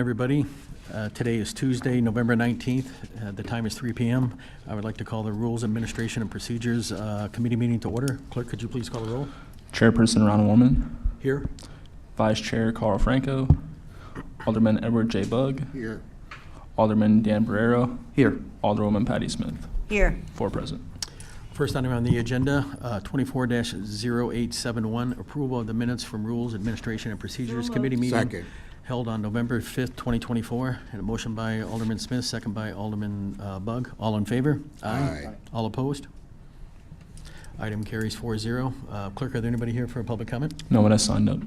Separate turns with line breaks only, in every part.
Everybody, today is Tuesday, November 19th. The time is 3 p.m. I would like to call the Rules, Administration, and Procedures Committee meeting to order. Clerk, could you please call the roll?
Chairperson Ronald Woolman.
Here.
Vice Chair Carl Franco. Alderman Edward J. Bugg.
Here.
Alderman Dan Barrero.
Here.
Alderwoman Patty Smith.
Here.
4 present.
First item on the agenda, 24-0871, approval of the minutes from Rules, Administration, and Procedures Committee meeting
Second.
held on November 5th, 2024. And a motion by Alderman Smith, second by Alderman Bugg. All in favor?
Aye.
All opposed? Item carries 4-0. Clerk, are there anybody here for a public comment?
No one has signed up.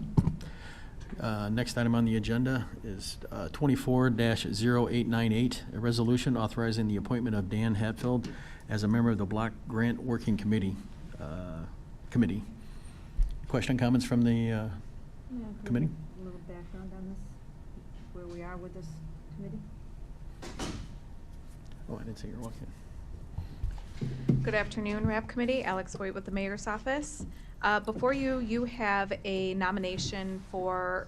Next item on the agenda is 24-0898, a resolution authorizing the appointment of Dan Hatfield as a member of the Block Grant Working Committee. Question, comments from the committee?
A little background on this, where we are with this committee.
Oh, I didn't see you walking.
Good afternoon, RAP Committee. Alex Hoyt with the Mayor's Office. Before you, you have a nomination for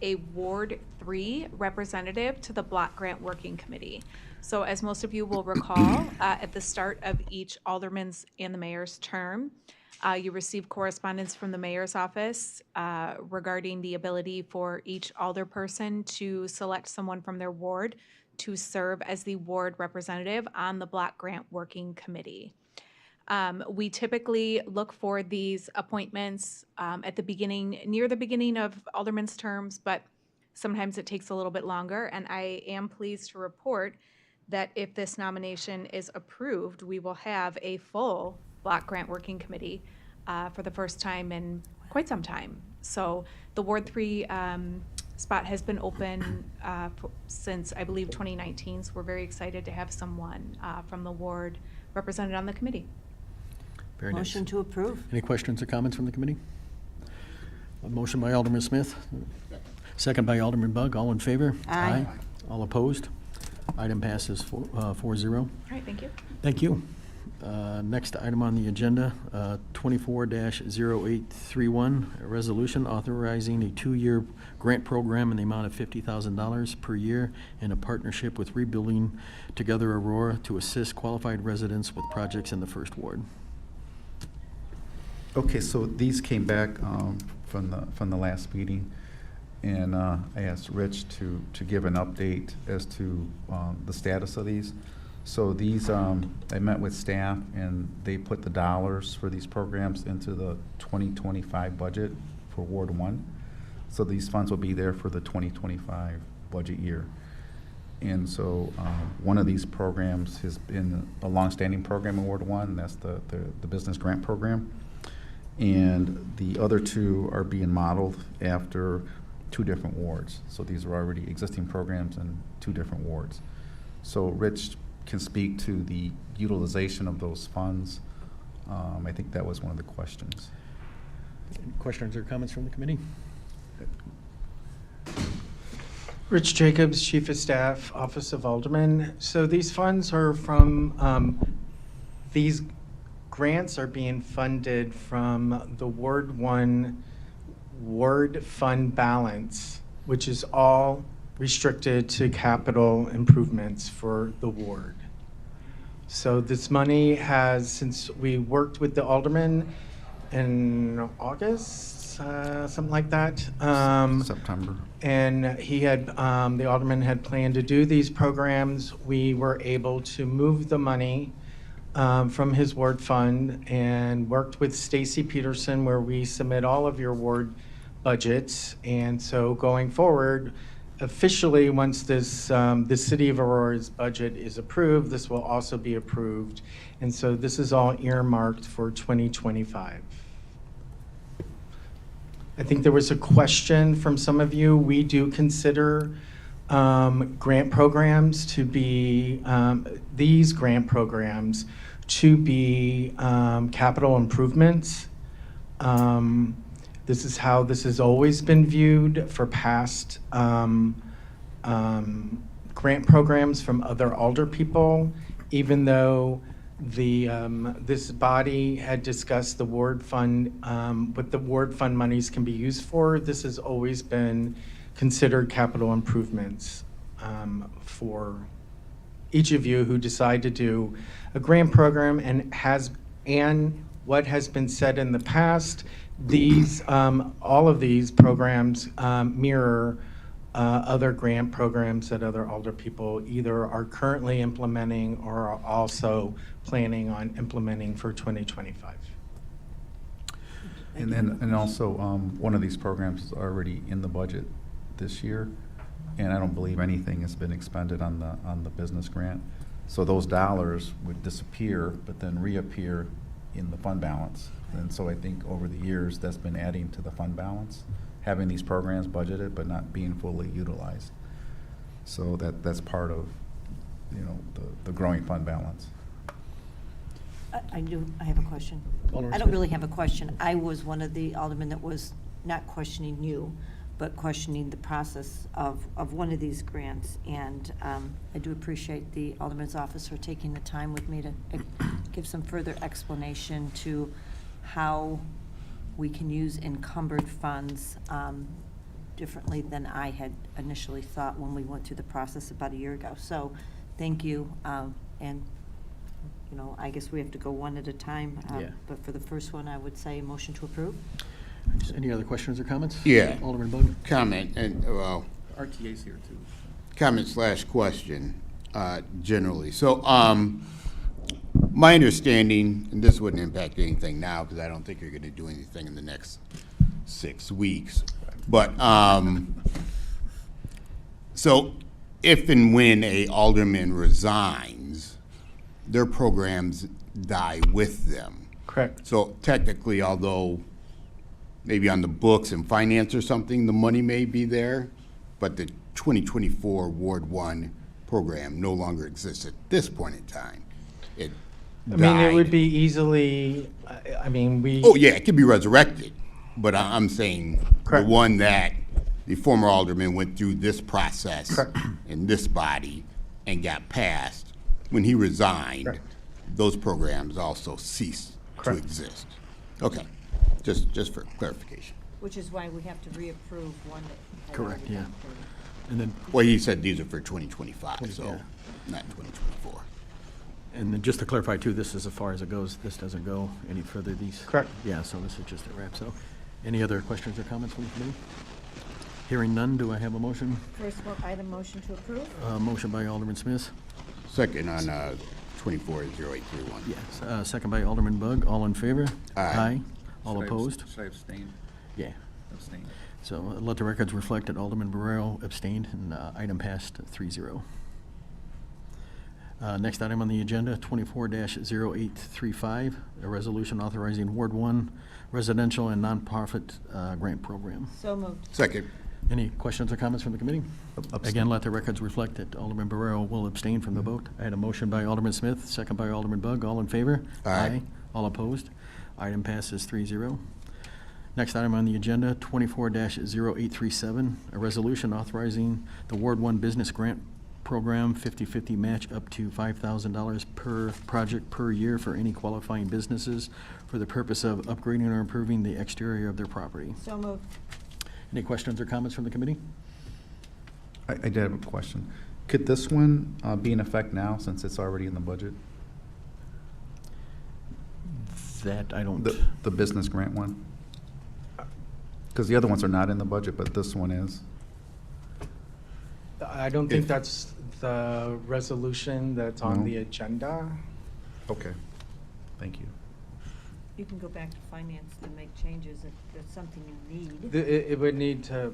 a Ward 3 representative to the Block Grant Working Committee. So as most of you will recall, at the start of each alderman's and the mayor's term, you receive correspondence from the Mayor's Office regarding the ability for each alderperson to select someone from their ward to serve as the ward representative on the Block Grant Working Committee. We typically look for these appointments at the beginning, near the beginning of aldermen's terms, but sometimes it takes a little bit longer. And I am pleased to report that if this nomination is approved, we will have a full Block Grant Working Committee for the first time in quite some time. So the Ward 3 spot has been open since, I believe, 2019. So we're very excited to have someone from the ward represented on the committee.
Very nice.
Motion to approve.
Any questions or comments from the committee? A motion by Alderman Smith, second by Alderman Bugg. All in favor?
Aye.
All opposed? Item passes 4-0.
All right, thank you.
Thank you. Next item on the agenda, 24-0831, a resolution authorizing a 2-year grant program in the amount of $50,000 per year in a partnership with Rebuilding Together Aurora to assist qualified residents with projects in the First Ward.
Okay, so these came back from the last meeting, and I asked Rich to give an update as to the status of these. So these, I met with staff, and they put the dollars for these programs into the 2025 budget for Ward 1. So these funds will be there for the 2025 budget year. And so one of these programs has been a longstanding program in Ward 1, and that's the business grant program. And the other two are being modeled after 2 different wards. So these are already existing programs in 2 different wards. So Rich can speak to the utilization of those funds. I think that was one of the questions.
Any questions or comments from the committee?
Rich Jacobs, Chief of Staff, Office of Alderman. So these funds are from, these grants are being funded from the Ward 1 Ward Fund balance, which is all restricted to capital improvements for the ward. So this money has, since we worked with the alderman in August, something like that.
September.
And he had, the alderman had planned to do these programs. We were able to move the money from his ward fund and worked with Stacy Peterson, where we submit all of your ward budgets. And so going forward, officially, once this, the City of Aurora's budget is approved, this will also be approved. And so this is all earmarked for 2025. I think there was a question from some of you. We do consider grant programs to be, these grant programs to be capital improvements. This is how this has always been viewed for past grant programs from other alder people, even though the this body had discussed the ward fund, what the ward fund monies can be used for. This has always been consider capital improvements for each of you who decide to do a grant program, and what has been said in the past, these, all of these programs mirror other grant programs that other older people either are currently implementing or are also planning on implementing for 2025.
And also, one of these programs is already in the budget this year, and I don't believe anything has been expended on the business grant. So those dollars would disappear, but then reappear in the fund balance. And so I think over the years, that's been adding to the fund balance, having these programs budgeted but not being fully utilized. So that's part of, you know, the growing fund balance.
I have a question.
Alderman
I don't
Smith.
really have a question. I was one of the aldermen that was not questioning you, but questioning the process of one of these grants. And I do appreciate the alderman's office for taking the time with me to give some further explanation to how we can use encumbered funds differently than I had initially thought when we went through the process about a year ago. So thank you. And, you know, I guess we have to go one at a time.
Yeah.
But for the first one, I would say motion to approve.
Any other questions or comments?
Yeah.
Alderman Bug?
Comment, and, well,
RTA's here too.
comment/question, generally. So, my understanding, and this wouldn't impact anything now, because I don't think you're gonna do anything in the next 6 weeks. But, so if and when a alderman resigns, their programs die with them.
Correct.
So technically, although maybe on the books and finance or something, the money may be there, but the 2024 Ward 1 program no longer exists at this point in time. It
I mean, it would
died.
be easily, I mean, we.
Oh, yeah, it could be resurrected, but I'm saying the
Correct.
one that the former alderman went through this process
Correct.
in this body and got passed, when he resigned,
Correct.
those programs also ceased to
Correct.
exist. Okay, just for clarification.
Which is why we have to reapprove one that had
Correct,
already
yeah.
been approved.
And then,
Well, he said these are for 2025, so
Yeah.
not 2024.
and then just to clarify too, this is as far as it goes. This doesn't go any further, these?
Correct.
Yeah, so this is just a wrap. So any other questions or comments from the committee? Hearing none, do I have a motion?
First one, item motion to approve.
Motion by Alderman Smith.
Second on 240831.
Yes. Second by Alderman Bug. All in favor?
Aye.
All opposed?
Should I abstain?
Yeah.
Abstain.
So let the records reflect that Alderman Barrero abstained, and item passed 3-0. Next item on the agenda, 24-0835, a resolution authorizing Ward 1 residential and nonprofit grant program.
So moved.
Second.
Any questions or comments from the committee?
Abstain.
Again, let the records reflect that Alderman Barrero will abstain from the vote. I had a motion by Alderman Smith, second by Alderman Bug. All in favor?
Aye.
All opposed? Item passes 3-0. Next item on the agenda, 24-0837, a resolution authorizing the Ward 1 Business Grant Program 50/50 match up to $5,000 per project per year for any qualifying businesses for the purpose of upgrading or improving the exterior of their property.
So moved.
Any questions or comments from the committee?
I did have a question. Could this one be in effect now since it's already in the budget?
That I don't.
The business grant one? Because the other ones are not in the budget, but this one is.
I don't think
If-
that's the resolution that's on
No.
the agenda.
Okay. Thank you.
You can go back to finance to make changes if there's something you need.
It would need to,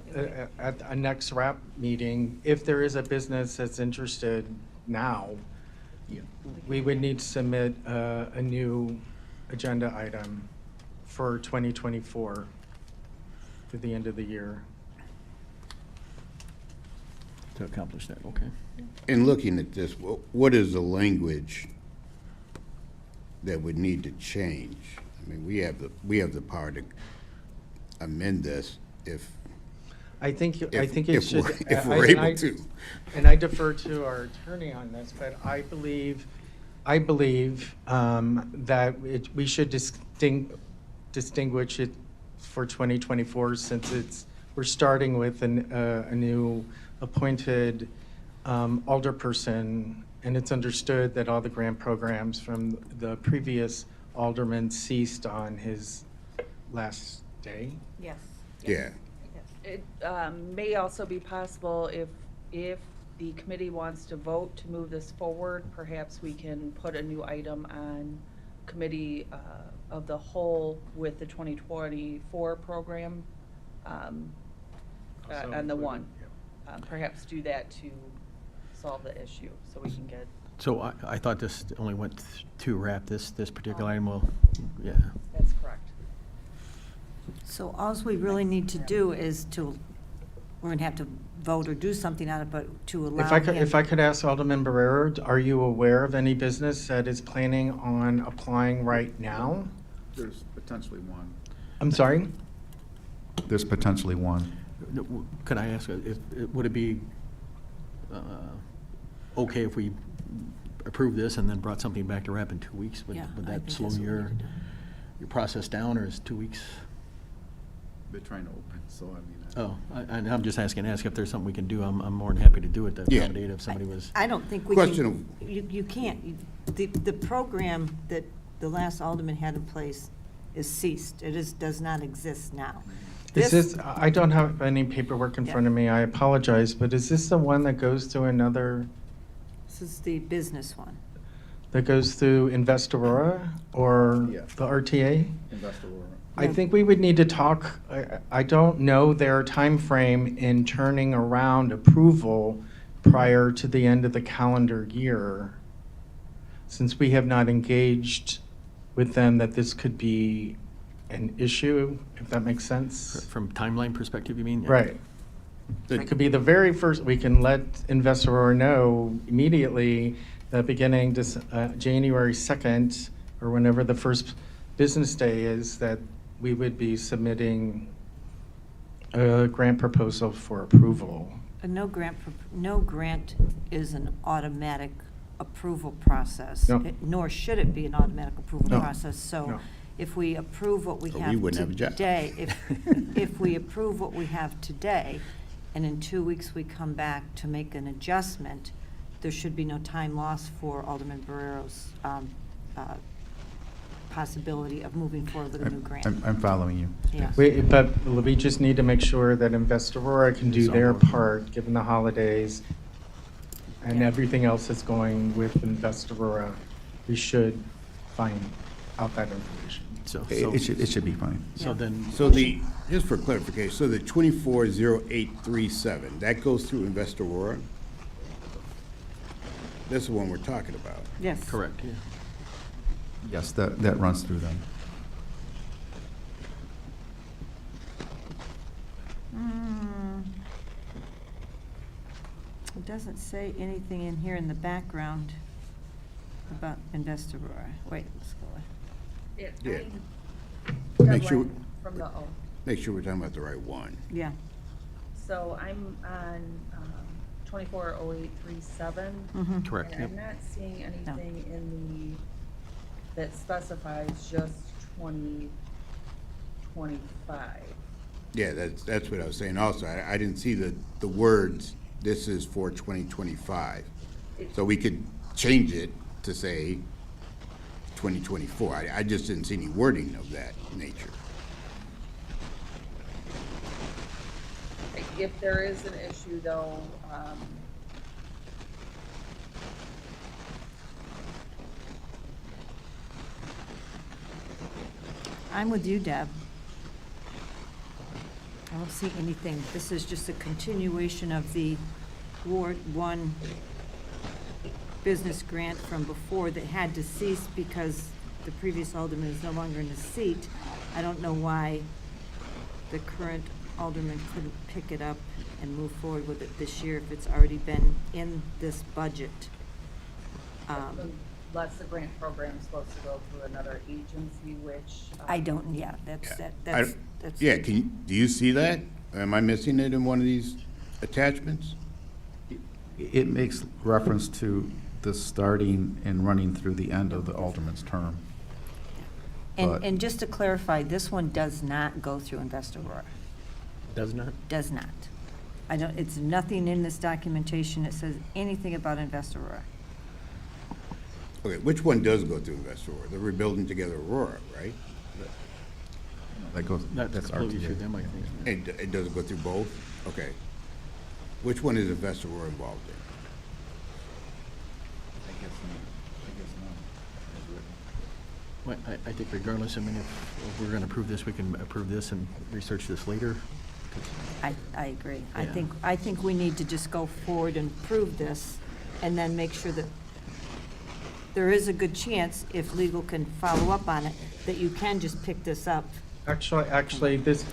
at a next wrap meeting, if there is a business that's interested now, we would need to submit a new agenda item for 2024 to the end of the year.
To accomplish that, okay.
In looking at this, what is the language that would need to change? I mean, we have the power to amend this if
I think it
if
should.
we're, if
I-
we're
and I-
able to.
And I defer to our attorney on this, but I believe that we should distinguish it for 2024 since it's we're starting with a new appointed alderperson, and it's understood that all the grant programs from the previous alderman ceased on his last day.
Yes.
Yeah.
It may also be possible if the committee wants to vote to move this forward, perhaps we can put a new item on committee of the whole with the 2024 program on the one. Perhaps do that to solve the issue, so we can get,
So I thought this only went to wrap this particular item, well, yeah.
that's correct.
So alls we really need to do is to, we're going to have to vote or do something on it, but to allow him.
If I could ask Alderman Barrera, are you aware of any business that is planning on applying right now?
There's potentially one.
I'm sorry?
There's potentially one.
Could I ask, would it be okay if we approved this and then brought something back to wrap in 2 weeks? Would
Yeah,
would
I
that
think
slow
that's what we
your
need to do.
process down, or is 2 weeks?
They're trying to open, so I mean.
Oh, I'm just ask if there's something we can do. I'm more than happy to do it to
Yeah.
accommodate if somebody was.
I don't think we
Question
can, you can't. The program that the last alderman had in place is ceased. It does not exist now.
Is this, I don't have any paperwork in
Yeah.
front of me, I apologize, but is this the one that goes to another,
This is the business one.
that goes through Invest Aurora or
Yeah.
the RTA?
Investor Aurora.
I think we would need to talk, I don't know their time frame in turning around approval prior to the end of the calendar year. Since we have not engaged with them, that this could be an issue, if that makes sense.
From timeline perspective, you mean? Yeah.
Right. It could be the very first, we can let Investor Aurora know immediately that beginning January 2nd, or whenever the first business day is, that we would be submitting a grant proposal for approval.
No grant is an automatic approval process.
No.
Nor should it be an automatic approval
No.
process. So
No.
if we approve what we
So
have
we wouldn't have a job.
today, if we approve what we have today, and in 2 weeks we come back to make an adjustment, there should be no time lost for Alderman Barrero's possibility of moving forward with a new grant.
I'm following you.
Yeah.
But we just need to make sure that Investor Aurora can do
It's on
their
board.
part, given the holidays and
Yeah.
everything else that's going with Investor Aurora. We should find out that information.
So
It should be fine.
So
Yeah.
then.
So just for clarification, so the 240837, that goes through Investor Aurora? That's the one we're talking about.
Yes.
Correct, yeah.
Yes, that runs through them.
It doesn't say anything in here in the background about Investor Aurora. Wait, let's go.
Yeah.
Deadline
Make sure,
from the,
make sure we're talking about the right one.
Yeah.
so I'm on 240837.
Mhm.
Correct,
And
yep.
I'm not seeing anything in that specifies just 2025.
Yeah, that's what I was saying also. I didn't see the words, this is for 2025. So we could change it to say 2024. I just didn't see any wording of that nature.
If there is an issue, though,
I'm with you, Deb. I don't see anything. This is just a continuation of the Ward 1 business grant from before that had to cease because the previous alderman is no longer in the seat. I don't know why the current alderman couldn't pick it up and move forward with it this year if it's already been in this budget.
unless the grant program is supposed to go through another agency, which.
I don't, yeah, that's,
Yeah.
that's.
Yeah, do you see that? Am I missing it in one of these attachments?
It makes reference to the starting and running through the end of the alderman's term.
And,
But-
and just to clarify, this one does not go through Investor Aurora.
Does not?
Does not. I don't, it's nothing in this documentation that says anything about Invest Aurora.
Okay, which one does go through Invest Aurora? The Rebuilding Together Aurora, right?
That goes,
That's
that's
completely through
RTA.
them, I think.
It doesn't go through both? Okay. Which one is Invest Aurora involved in?
Well, I think regardless, I mean, if we're going to approve this, we can approve this and research this later.
I agree.
Yeah.
I think we need to just go forward and prove this, and then make sure that there is a good chance, if legal can follow up on it, that you can just pick this up.
Actually, this,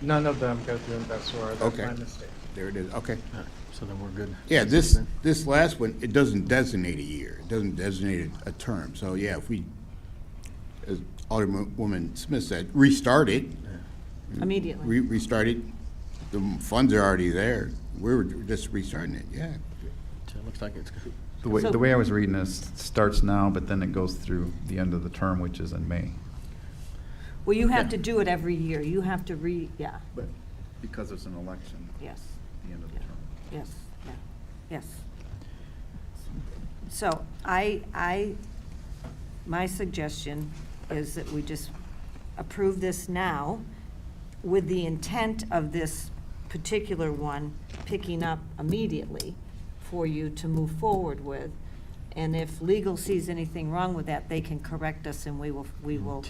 none of them go through Invest Aurora. That's
Okay.
my mistake.
There it is, okay.
So then we're good.
Yeah, this last one, it doesn't designate a year. It doesn't designate a term. So, yeah, if we, as Alderwoman Smith said, restart it,
Immediately.
restart it, the funds are already there. We're just restarting it, yeah.
So it looks like it's good.
The way I was reading this, starts now, but then it goes through the end of the term, which is in May.
Well, you have
Yeah.
to do it every year. You have to yeah,
But because it's an election,
yes,
the end of the term.
yes, yeah, yes. So my suggestion is that we just approve this now with the intent of this particular one picking up immediately for you to move forward with. And if legal sees anything wrong with that, they can correct us, and we will,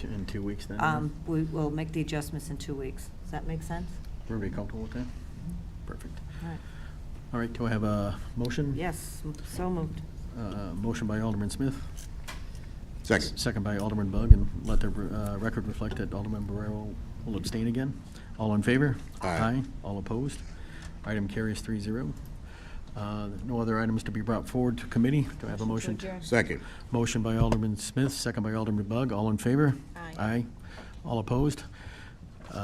In 2 weeks then?
we will make the adjustments in 2 weeks. Does that make sense?
Everybody comfortable with that? Perfect.
All right.
All right, do I have a motion?
Yes, so moved.
Motion by Alderman Smith,
Second.
second by Alderman Bug, and let the record reflect that Alderman Barrero will abstain again. All in favor?
Aye.
All opposed? Item carries 3-0. No other items to be brought forward to committee. Do I have a motion?
Second.
Motion by Alderman Smith, second by Alderman Bug. All in favor?
Aye.
Aye. All opposed?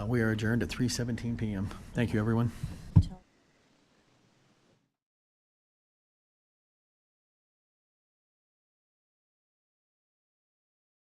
We are adjourned at 3:17 PM. Thank you, everyone.